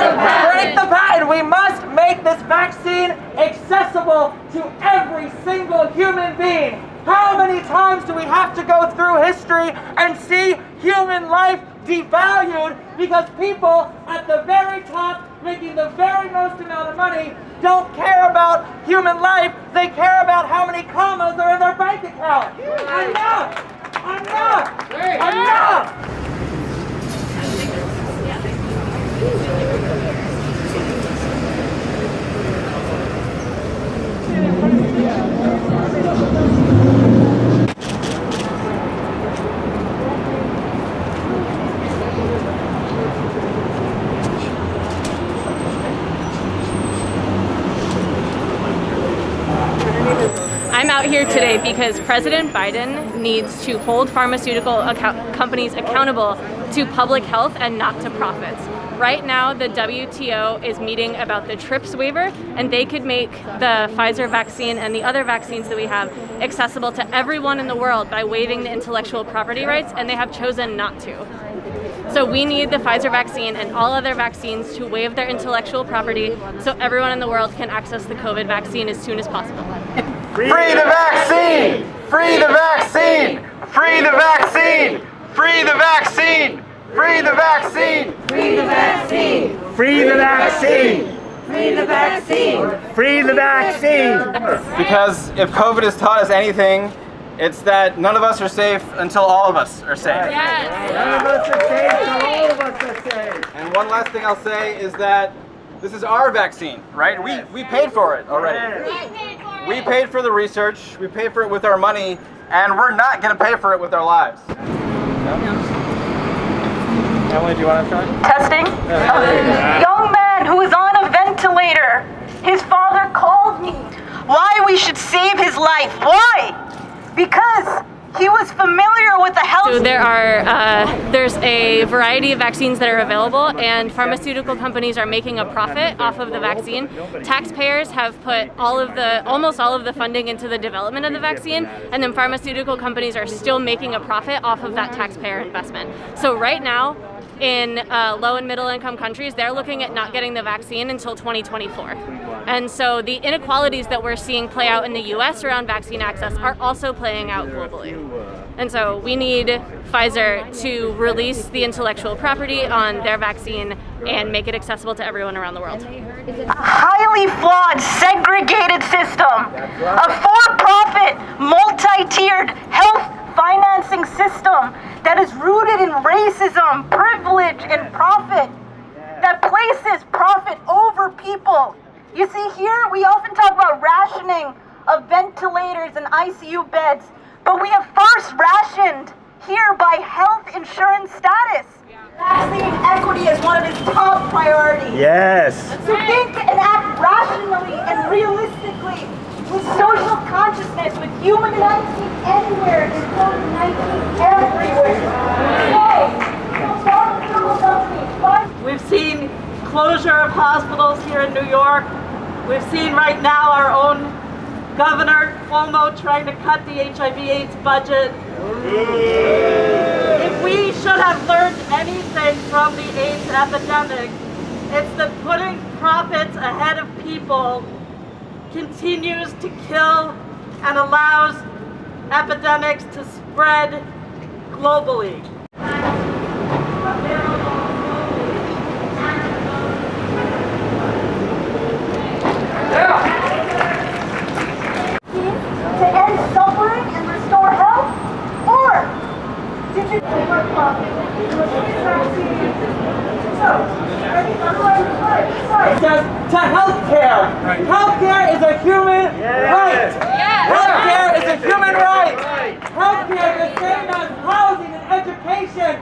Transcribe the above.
must break the patent. We must make this vaccine accessible to every single human being. How many times do we have to go through history and see human life devalued because people at the very top making the very most amount of money don't care about human life, they care about how many commas are in their bank account. Enough! Enough! Enough! I'm out here today because President Biden needs to hold pharmaceutical companies accountable to public health and not to profits. Right now, the WTO is meeting about the TRIPS waiver, and they could make the Pfizer vaccine and the other vaccines that we have accessible to everyone in the world by waiving the intellectual property rights, and they have chosen not to. So we need the Pfizer vaccine and all other vaccines to waive their intellectual property so everyone in the world can access the COVID vaccine as soon as possible. Free the vaccine! Free the vaccine! Free the vaccine! Free the vaccine! Free the vaccine! Free the vaccine! Free the vaccine! Free the vaccine! Free the vaccine! Because if COVID has taught us anything, it's that none of us are safe until all of us are safe. Yes. None of us are safe until all of us are safe. And one last thing I'll say is that this is our vaccine, right? We paid for it already. We paid for the research, we paid for it with our money, and we're not going to pay for it with our lives. Emily, do you want to try? Testing? Young man who is on a ventilator. His father called me. Why we should save his life. Why? Because he was familiar with the health. So there's a variety of vaccines that are available, and pharmaceutical companies are making a profit off of the vaccine. Taxpayers have put almost all of the funding into the development of the vaccine, and then pharmaceutical companies are still making a profit off of that taxpayer investment. So right now, in low and middle income countries, they're looking at not getting the vaccine until 2024. And so the inequalities that we're seeing play out in the US around vaccine access are also playing out globally. And so we need Pfizer to release the intellectual property on their vaccine and make it accessible to everyone around the world. A highly flawed, segregated system. A for-profit, multi-tiered health financing system that is rooted in racism, privilege, and profit, that places profit over people. You see, here we often talk about rationing of ventilators and ICU beds, but we have first rationed here by health insurance status. Vaccine equity is one of his top priorities. Yes. So think and act rationally and realistically with social consciousness, with humanity anywhere and COVID-19 everywhere. We've seen closure of hospitals here in New York. We've seen right now our own Governor Cuomo trying to cut the HIV/AIDS budget. If we should have learned anything from the AIDS epidemic, it's that putting profits ahead of people continues to kill and allows epidemics to spread globally. To end suffering and restore health? Or did you take our profit? To healthcare. Healthcare is a human right. Healthcare is a human right. Healthcare is the same as housing and education.